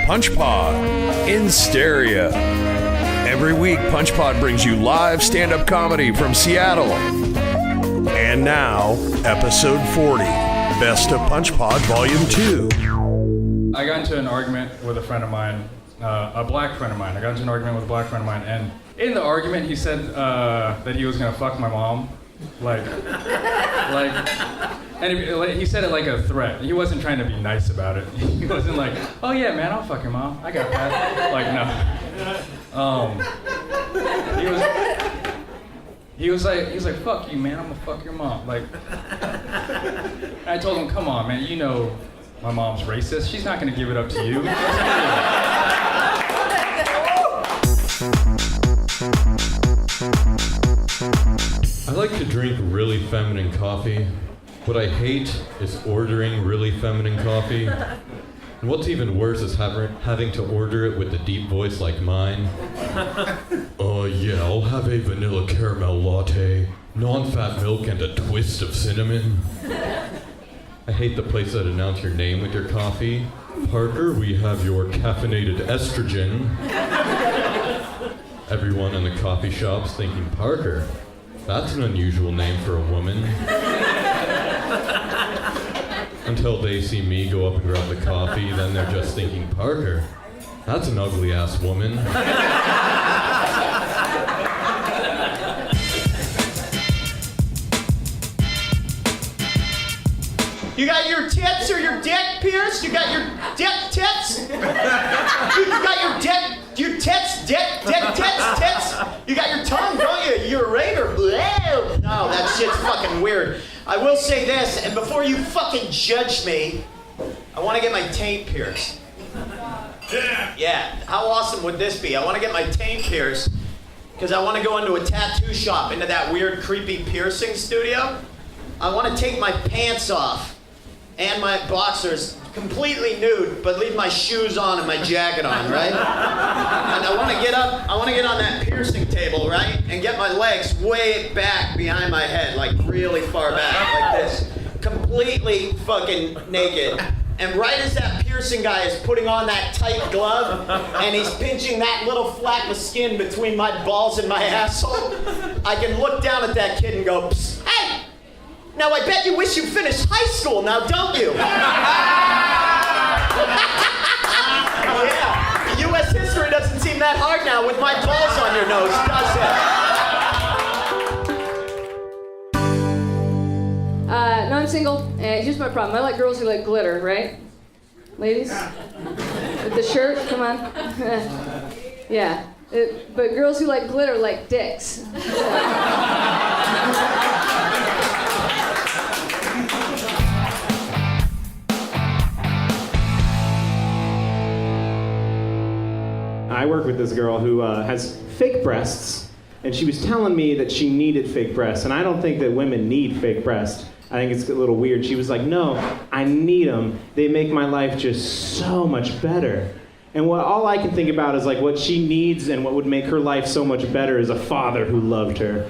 PunchPod in stereo. Every week, PunchPod brings you live stand-up comedy from Seattle. And now, episode 40, Best of PunchPod Volume 2. I got into an argument with a friend of mine, a black friend of mine. And in the argument, he said that he was gonna fuck my mom. And he said it like a threat. He wasn't trying to be nice about it. He wasn't like, oh yeah, man, I'll fuck your mom. I got that. Like, no. He was like, fuck you, man, I'm gonna fuck your mom. Like, I told him, come on, man, you know my mom's racist. She's not gonna give it up to you. I like to drink really feminine coffee. What I hate is ordering really feminine coffee. And what's even worse is having to order it with a deep voice like mine. Yeah, I'll have a vanilla caramel latte, non-fat milk, and a twist of cinnamon. I hate the place that announce your name with your coffee. Parker, we have your caffeinated estrogen. Everyone in the coffee shop's thinking, Parker, that's an unusual name for a woman. Until they see me go up and grab the coffee, then they're just thinking, Parker, that's an ugly-ass woman. You got your tits or your dick pierced? You got your dick tits? You got your tits, tits? You got your tongue, don't you? You're a raider. No, that shit's fucking weird. I will say this, and before you fucking judge me, I want to get my taint pierced. Yeah, how awesome would this be? I want to get my taint pierced because I want to go into a tattoo shop, into that weird, creepy piercing studio. I want to take my pants off and my boxers completely nude, but leave my shoes on and my jacket on, right? And I want to get on that piercing table, right? And get my legs way back behind my head, like really far back, like this. Completely fucking naked. And right as that piercing guy is putting on that tight glove, and he's pinching that little flap of skin between my balls and my asshole, I can look down at that kid and go, psst, hey! Now I bet you wish you finished high school now, don't you? Yeah, U.S. history doesn't seem that hard now with my balls on your nose, does it? No, I'm single, and here's my problem. I like girls who like glitter, right? Ladies? With the shirt, come on. Yeah, but girls who like glitter like dicks. I work with this girl who has fake breasts, and she was telling me that she needed fake breasts, and I don't think that women need fake breasts. I think it's a little weird. She was like, no, I need them. They make my life just so much better. And all I can think about is like what she needs and what would make her life so much better is a father who loved her.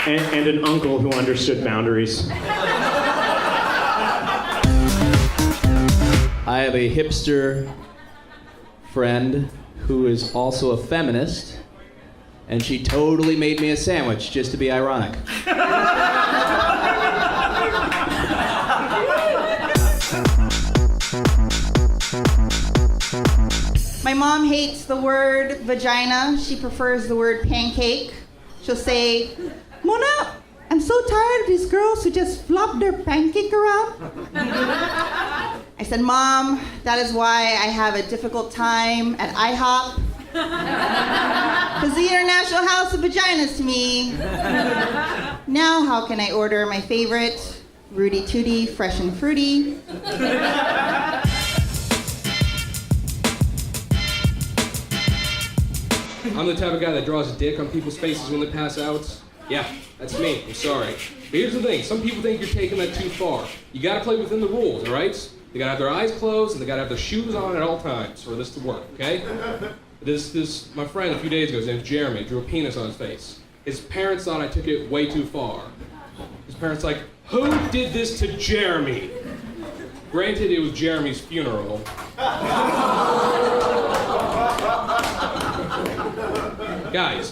And an uncle who understood boundaries. I have a hipster friend who is also a feminist, and she totally made me a sandwich just to be ironic. My mom hates the word vagina. She prefers the word pancake. She'll say, Mona, I'm so tired of these girls who just flop their pancake around. I said, Mom, that is why I have a difficult time at IHOP. Because the International House of Vaginas to me. Now how can I order my favorite, Rudy Tooty, fresh and fruity? I'm the type of guy that draws a dick on people's faces when they pass out. Yeah, that's me. I'm sorry. But here's the thing. Some people think you're taking that too far. You gotta play within the rules, all right? They gotta have their eyes closed and they gotta have their shoes on at all times for this to work, okay? My friend a few days ago, his name's Jeremy, drew a penis on his face. His parents thought I took it way too far. His parents like, who did this to Jeremy? Granted, it was Jeremy's funeral.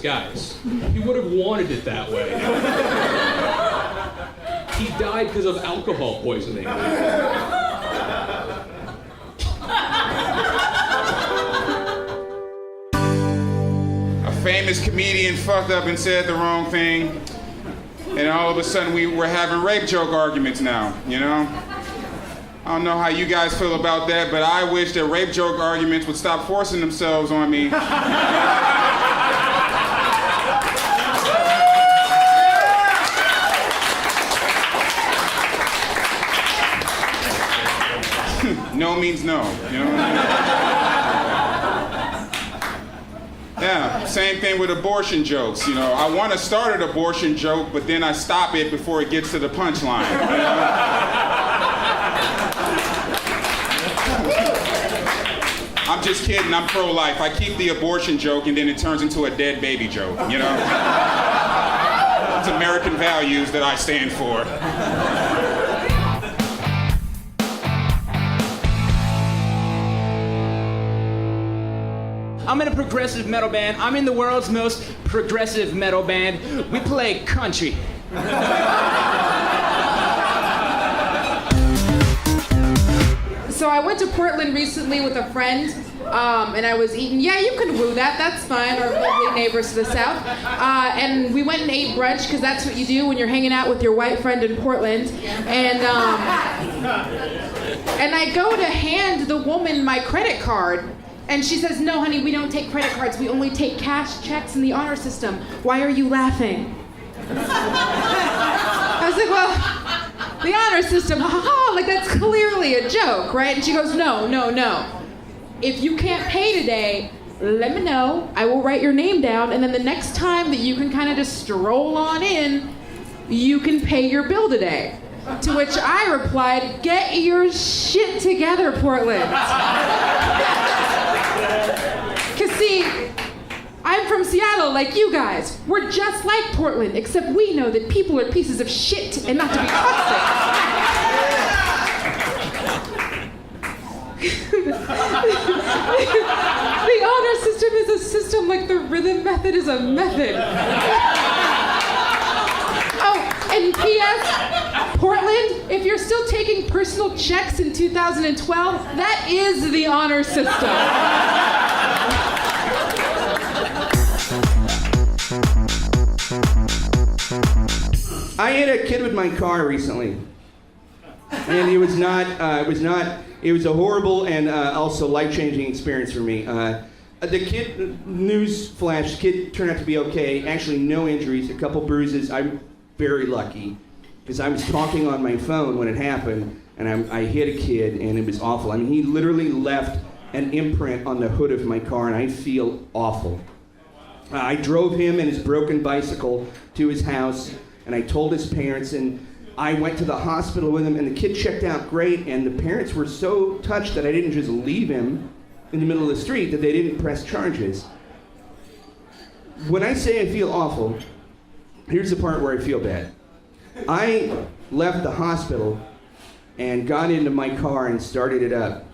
Guys, he would have wanted it that way. He died because of alcohol poisoning. A famous comedian fucked up and said the wrong thing, and all of a sudden we're having rape joke arguments now, you know? I don't know how you guys feel about that, but I wish that rape joke arguments would stop forcing themselves on me. No means no, you know what I mean? Yeah, same thing with abortion jokes, you know. I want to start an abortion joke, but then I stop it before it gets to the punchline, you know? I'm just kidding, I'm pro-life. I keep the abortion joke and then it turns into a dead baby joke, you know? It's American values that I stand for. I'm in a progressive metal band. I'm in the world's most progressive metal band. We play country. So I went to Portland recently with a friend, and I was eating, yeah, you can woo that, that's fine, our lovely neighbors to the south. And we went and ate brunch, because that's what you do when you're hanging out with your white friend in Portland. And I go to hand the woman my credit card, and she says, no, honey, we don't take credit cards, we only take cash checks in the honor system. Why are you laughing? I was like, well, the honor system, ha ha ha, like that's clearly a joke, right? And she goes, no. If you can't pay today, let me know. I will write your name down, and then the next time that you can kind of just stroll on in, you can pay your bill today. To which I replied, get your shit together, Portland. Because see, I'm from Seattle like you guys. We're just like Portland, except we know that people are pieces of shit and not to be trusted. The honor system is a system like the rhythm method is a method. Oh, and P.S., Portland, if you're still taking personal checks in 2012, that is the honor system. I hit a kid with my car recently, and it was a horrible and also life-changing experience for me. The kid, newsflash, the kid turned out to be okay. Actually, no injuries, a couple bruises. I'm very lucky, because I was talking on my phone when it happened, and I hit a kid, and it was awful. I mean, he literally left an imprint on the hood of my car, and I feel awful. I drove him and his broken bicycle to his house, and I told his parents, and I went to the hospital with him, and the kid checked out great, and the parents were so touched that I didn't just leave him in the middle of the street, that they didn't press charges. When I say I feel awful, here's the part where I feel bad. I left the hospital and got into my car and started it up.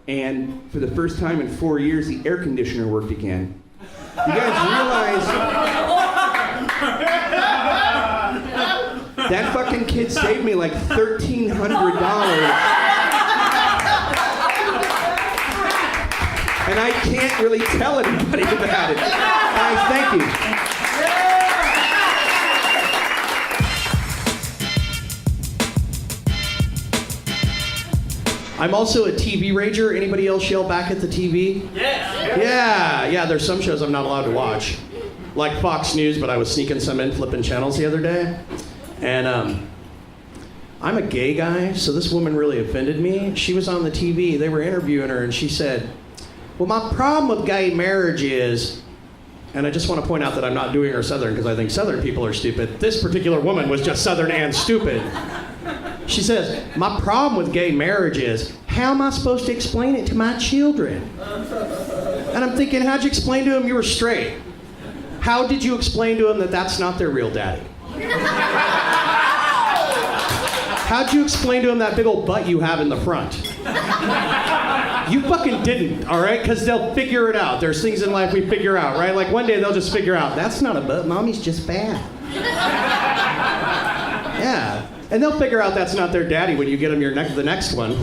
And for the first time in 4 years, the air conditioner worked again. You guys realize that fucking kid saved me like $1,300. And I can't really tell anybody about it. Guys, thank you. I'm also a TV rager. Anybody else yell back at the TV? Yeah, there's some shows I'm not allowed to watch. Like Fox News, but I was sneaking some in flipping channels the other day. And I'm a gay guy, so this woman really offended me. She was on the TV, they were interviewing her, and she said, well, my problem with gay marriage is, and I just want to point out that I'm not doing her Southern because I think Southern people are stupid. This particular woman was just Southern and stupid. She says, my problem with gay marriage is, how am I supposed to explain it to my children? And I'm thinking, how'd you explain to them you were straight? How did you explain to them that that's not their real daddy? How'd you explain to him that big old butt you have in the front? You fucking didn't, all right? Because they'll figure it out. There's things in life we figure out, right? Like one day they'll just figure out, that's not a butt, mommy's just fat. Yeah. And they'll figure out that's not their daddy when you get them the next one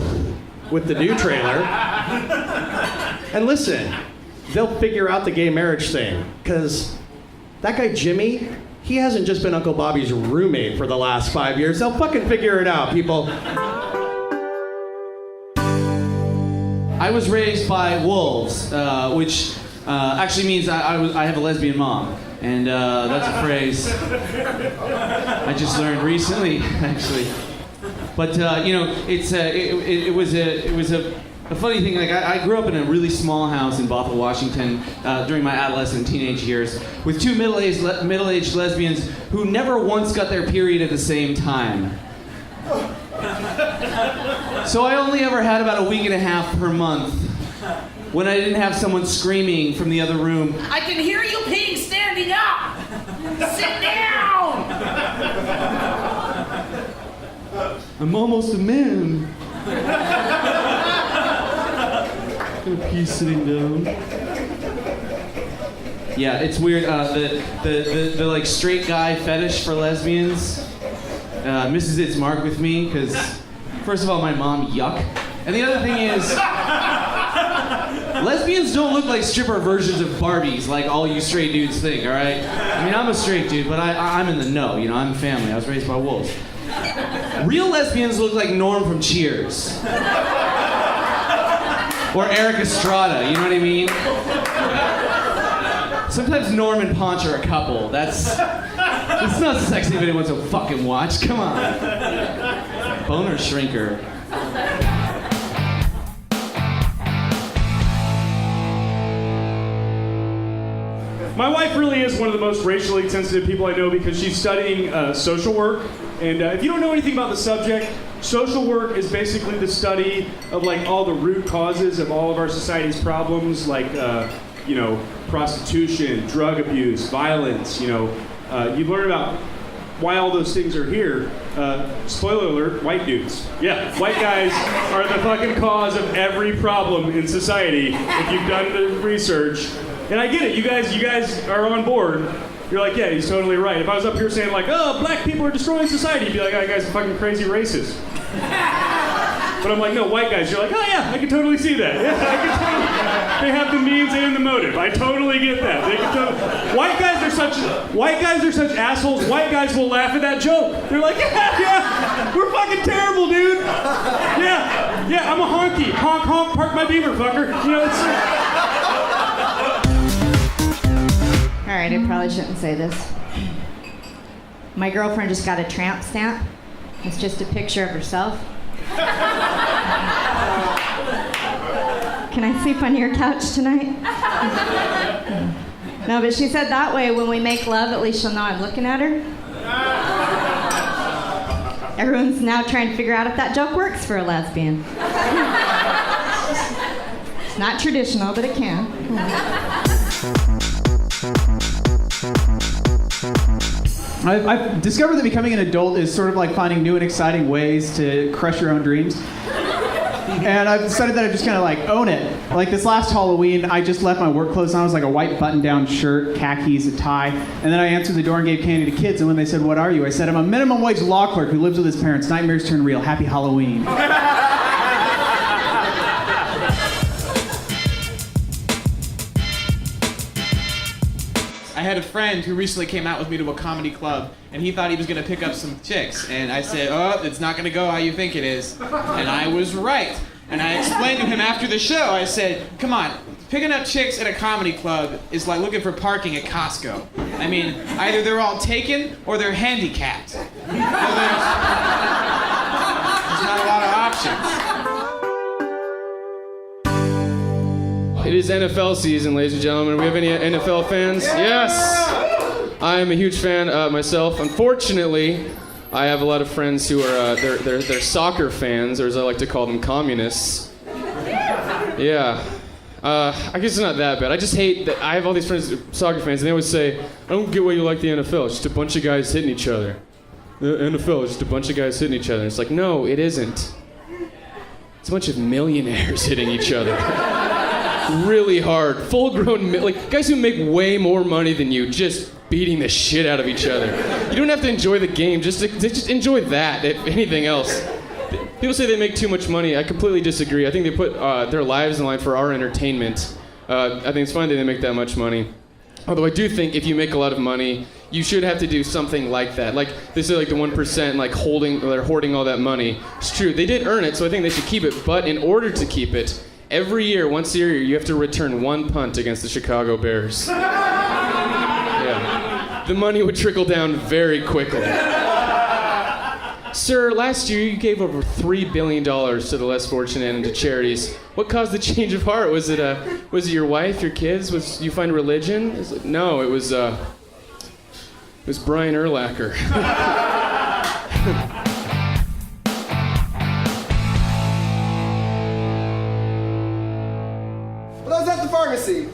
with the new trailer. And listen, they'll figure out the gay marriage thing. Because that guy Jimmy, he hasn't just been Uncle Bobby's roommate for the last 5 years. They'll fucking figure it out, people. I was raised by wolves, which actually means I have a lesbian mom. And that's a phrase I just learned recently, actually. But it was a funny thing. Like I grew up in a really small house in Bothell, Washington, during my adolescent and teenage years, with two middle-aged lesbians who never once got their period at the same time. So I only ever had about a week and a half per month when I didn't have someone screaming from the other room, I can hear you peeing standing up! Sit down! I'm almost a man. Gonna pee sitting down. Yeah, it's weird. The like straight guy fetish for lesbians misses its mark with me because, first of all, my mom, yuck, and the other thing is, lesbians don't look like stripper versions of Barbies like all you straight dudes think. All right. I mean, I'm a straight dude, but I'm in the know. You know, I'm family. I was raised by wolves. Real lesbians look like Norm from Cheers. Or Eric Estrada, you know what I mean? Sometimes Norm and Ponch are a couple. That's not sexy if anyone wants to fucking watch. Come on. Boner shrinker. My wife really is one of the most racially sensitive people I know because she's studying social work. And if you don't know anything about the subject, social work is basically the study of like all the root causes of all of our society's problems, like prostitution, drug abuse, violence. You learn about why all those things are here. Spoiler alert: white dudes. Yeah, white guys are the fucking cause of every problem in society. If you've done the research. And I get it, you guys are on board. You're like, yeah, he's totally right. If I was up here saying like, oh, black people are destroying society, you'd be like, oh, that guy's a fucking crazy racist. But I'm like, no, white guys. You're like, oh yeah, I can totally see that. Yeah, I can totally. They have the means and the motive. I totally get that. White guys are such assholes. White guys will laugh at that joke. They're like, yeah, we're fucking terrible, dude. Yeah, I'm a honky. Honk, honk, park my beaver, fucker. You know, it's. All right, I probably shouldn't say this. My girlfriend just got a tramp stamp. It's just a picture of herself. Can I sleep on your couch tonight? No, but she said that way when we make love, at least she'll know I'm looking at her. Everyone's now trying to figure out if that joke works for a lesbian. It's not traditional, but it can. I've discovered that becoming an adult is sort of like finding new and exciting ways to crush your own dreams. And I've decided that I just kind of like own it. Like this last Halloween, I just left my work clothes on. It was like a white button-down shirt, khakis, a tie. And then I answered the door and gave candy to kids. And when they said, "What are you?" I said, "I'm a minimum wage law clerk who lives with his parents. Nightmares turn real. Happy Halloween." I had a friend who recently came out with me to a comedy club, and he thought he was going to pick up some chicks. And I said, "Oh, it's not going to go how you think it is." And I was right. And I explained to him after the show, I said, "Come on, picking up chicks at a comedy club is like looking for parking at Costco. I mean, either they're all taken or they're handicapped. There's not a lot of options." It is NFL season, ladies and gentlemen. We have any NFL fans? Yes! I am a huge fan myself. Unfortunately, I have a lot of friends who are they're soccer fans, or as I like to call them, communists. Yeah. I guess it's not that bad. I just hate that I have all these friends, soccer fans, and they always say, "I don't get why you like the NFL. It's just a bunch of guys hitting each other." The NFL is just a bunch of guys hitting each other. It's like, no, it isn't. It's a bunch of millionaires hitting each other. Really hard. Full-grown, like, guys who make way more money than you just beating the shit out of each other. You don't have to enjoy the game. Just enjoy that, if anything else. People say they make too much money. I completely disagree. I think they put their lives in line for our entertainment. I think it's fine that they make that much money. Although I do think if you make a lot of money, you should have to do something like that. Like they say, like the 1%, like they're hoarding all that money. It's true. They did earn it, so I think they should keep it. But in order to keep it, every year, once a year, you have to return one punt against the Chicago Bears. Yeah. The money would trickle down very quickly. Sir, last year you gave over $3 billion to the less fortunate and to charities. What caused the change of heart? Was it your wife, your kids? Was you find religion? No, it was Brian Urlacher. But I was at the pharmacy,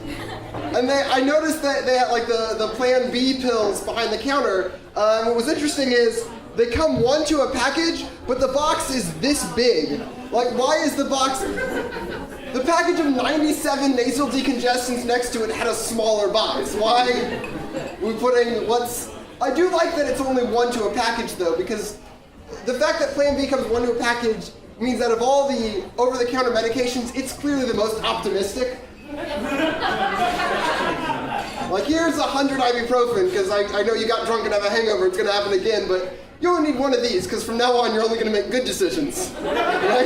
and I noticed that they had like the Plan B pills behind the counter. What was interesting is they come one to a package, but the box is this big. Like, why is the box... The package of 97 nasal decongestants next to it had a smaller box. Why we putting what's... I do like that it's only one to a package, though, because the fact that Plan B comes one to a package means that of all the over-the-counter medications, it's clearly the most optimistic. Like, here's 100 ibuprofen, because I know you got drunk and have a hangover, it's going to happen again, but you only need one of these, because from now on, you're only going to make good decisions. Right?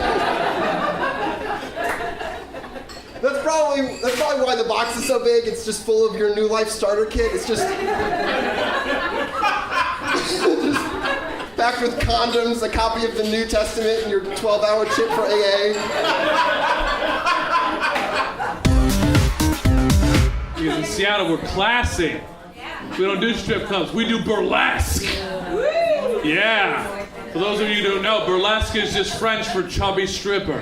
That's probably why the box is so big. It's just full of your New Life starter kit. It's just packed with condoms, a copy of the New Testament, and your 12-hour chip for AA. Because in Seattle, we're classy. We don't do strip clubs. We do burlesque. Yeah. For those of you who don't know, burlesque is just French for chubby stripper.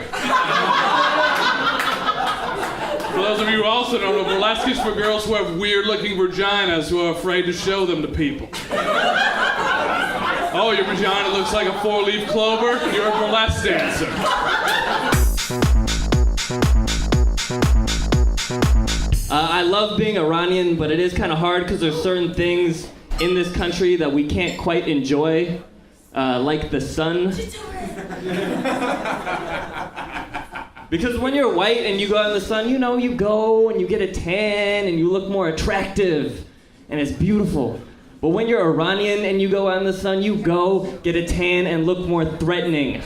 For those of you who also don't know, burlesque is for girls who have weird-looking vaginas who are afraid to show them to people. Oh, your vagina looks like a 4-leaf clover? You're a burlesque dancer. I love being Iranian, but it is kind of hard because there's certain things in this country that we can't quite enjoy, like the sun. Because when you're white and you go out in the sun, you know, you go and you get a tan and you look more attractive and it's beautiful. But when you're Iranian and you go out in the sun, you go get a tan and look more threatening.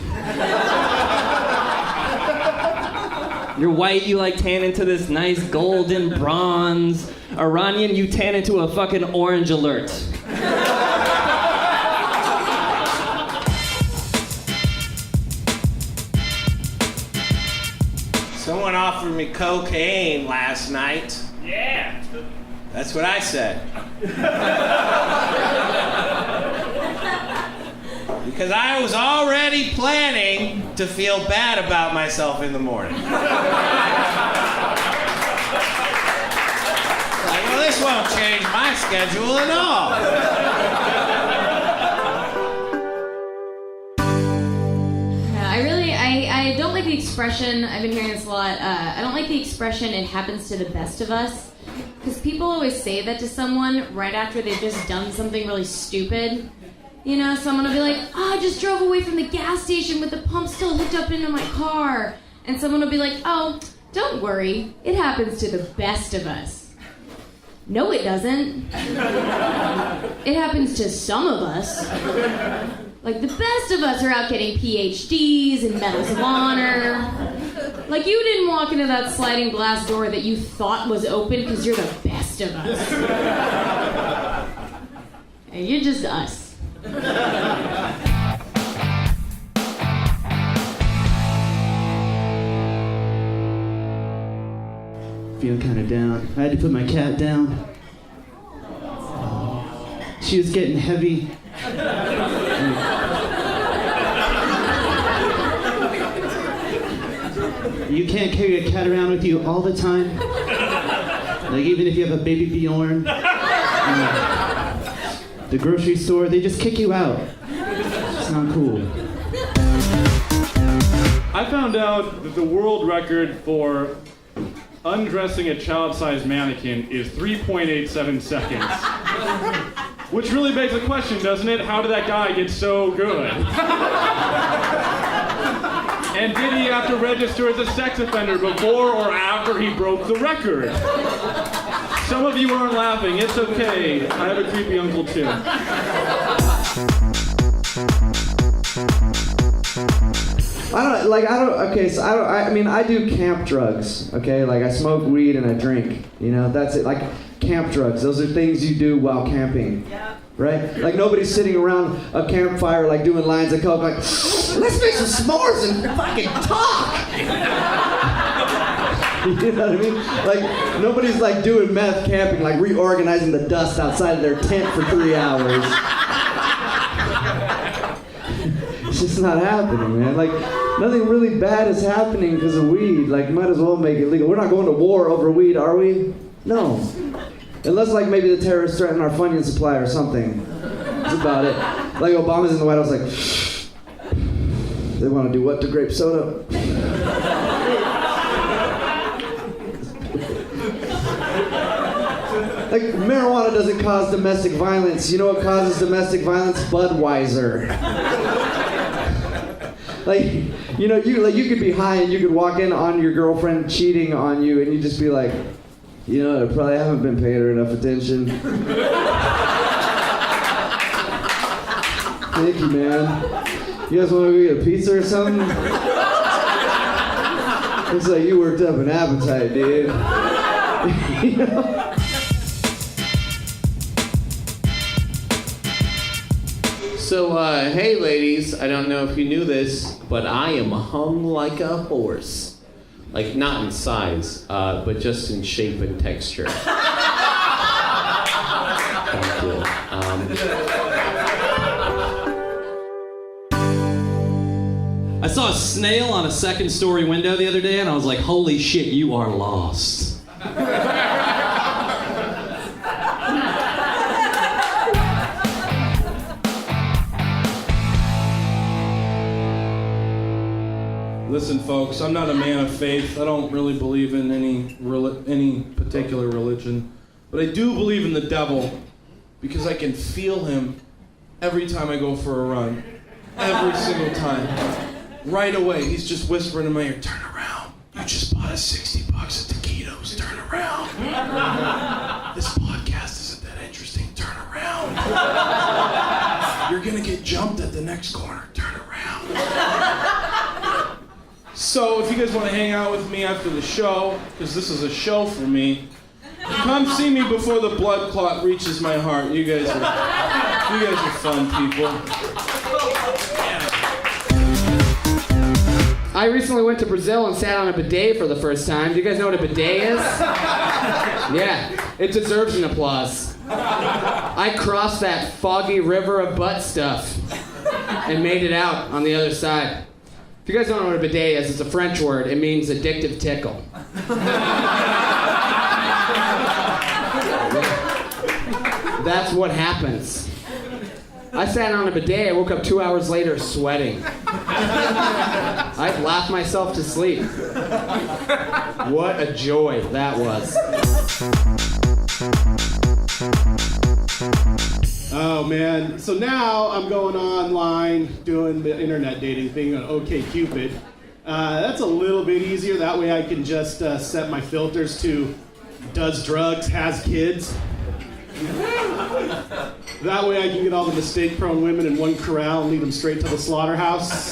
You're white, you like tan into this nice golden bronze. Iranian, you tan into a fucking orange alert. Someone offered me cocaine last night. Yeah. That's what I said. Because I was already planning to feel bad about myself in the morning. Like, well, this won't change my schedule at all. I don't like the expression, I've been hearing this a lot, I don't like the expression, it happens to the best of us. Because people always say that to someone right after they've just done something really stupid. You know, someone will be like, oh, I just drove away from the gas station with the pump still hooked up into my car. And someone will be like, oh, don't worry, it happens to the best of us. No, it doesn't. It happens to some of us. Like, the best of us are out getting PhDs and medals of honor. Like, you didn't walk into that sliding glass door that you thought was open because you're the best of us. And you're just us. Feeling kind of down. I had to put my cat down. She was getting heavy. You can't carry a cat around with you all the time. Like, even if you have a baby Bjorn. The grocery store, they just kick you out. That's not cool. I found out that the world record for undressing a child-sized mannequin is 3.87 seconds. Which really begs the question, doesn't it? How did that guy get so good? And did he have to register as a sex offender before or after he broke the record? Some of you aren't laughing. It's okay. I have a creepy uncle too. I mean, I do camp drugs, okay? Like, I smoke weed and I drink, you know? That's it. Like, camp drugs. Those are things you do while camping. Yeah. Right? Like, nobody's sitting around a campfire, like, doing lines of coke, like, let's make some s'mores and fucking talk! You know what I mean? Like, nobody's, like, doing meth camping, like, reorganizing the dust outside of their tent for 3 hours. It's just not happening, man. Like, nothing really bad is happening because of weed. Like, might as well make it legal. We're not going to war over weed, are we? No. Unless, like, maybe the terrorists threaten our Funyun supply or something. That's about it. Like, Obama's in the White House like, they want to do what to grape soda? Like, marijuana doesn't cause domestic violence. You know what causes domestic violence? Budweiser. Like, you know, you could be high and you could walk in on your girlfriend cheating on you and you just be like, you know, I probably haven't been paying her enough attention. Thank you, man. You guys want to go get a pizza or something? Looks like you worked up an appetite, dude. You know? So, hey ladies, I don't know if you knew this, but I am hung like a horse. Like, not in size, but just in shape and texture. Thank you. I saw a snail on a second-story window the other day, and I was like, holy shit, you are lost. Listen, folks, I'm not a man of faith. I don't really believe in any particular religion. But I do believe in the devil because I can feel him every time I go for a run. Every single time. Right away, he's just whispering in my ear, turn around. You just bought us $60 at Taquitos. Turn around. This podcast isn't that interesting. Turn around. You're going to get jumped at the next corner. Turn around. So, if you guys want to hang out with me after the show, because this is a show for me, come see me before the blood clot reaches my heart. You guys are fun people. I recently went to Brazil and sat on a bidet for the first time. Do you guys know what a bidet is? Yeah, it deserves an applause. I crossed that foggy river of butt stuff and made it out on the other side. If you guys don't know what a bidet is, it's a French word. It means addictive tickle. That's what happens. I sat on a bidet. I woke up 2 hours later sweating. I'd laugh myself to sleep. What a joy that was. Oh man, so now I'm going online, doing the internet dating thing on OkCupid. That's a little bit easier, that way I can just set my filters to does drugs, has kids. That way I can get all the mistake-prone women in one corral and lead them straight to the slaughterhouse.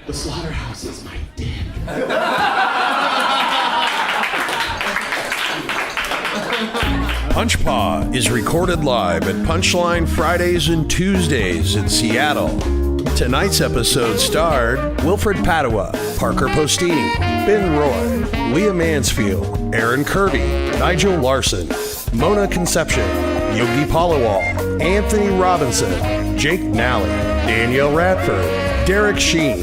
The slaughterhouse is my dick. Punchpaw is recorded live at Punchline Fridays and Tuesdays in Seattle. Tonight's episode starred Wilfred Padua, Parker Postini, Ben Roy, Leah Mansfield, Aaron Kirby, Nigel Larson, Mona Conception, Yogi Paliwal, Anthony Robinson, Jake Nally, Danielle Radford, Derek Sheen,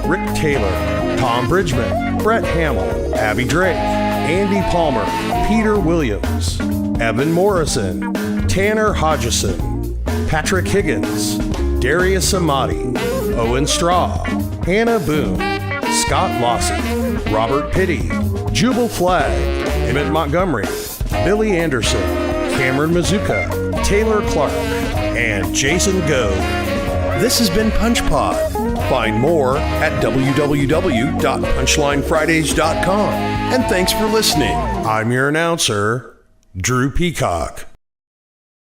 Rick Taylor, Tom Bridgman, Brett Hamill, Abby Drake, Andy Palmer, Peter Williams, Evan Morrison, Tanner Hodgson, Patrick Higgins, Darius Amati, Owen Straw, Hannah Boone, Scott Lossy, Robert Pitty, Jubal Flagg, Emmett Montgomery, Billy Anderson, Cameron Mazuka, Taylor Clark, and Jason Gove. This has been Punch Pod. Find more at www.punchlinefridays.com. And thanks for listening. I'm your announcer, Drew Peacock.